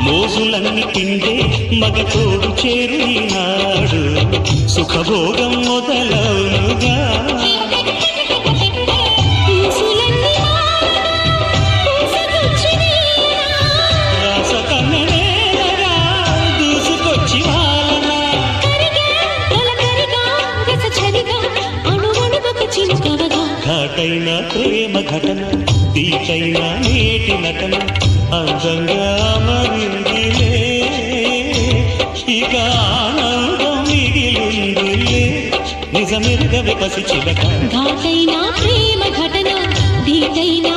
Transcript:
మోజులన్నీ తిండే మగతోడు చేరు ఈనాడు సుఖభోగం మొదలవునుగా రాసకన్నెగా దూసుకొచ్చి వాలనా ఘాటైన ప్రేమ ఘటన తీటైన నేటి నటన అందంగా మరిందిలే ఇక ఆనందం మిగిలిందిలే నిజమెరుగ వికసి చిలక ఘాటైన ప్రేమ ఘటన తీటైన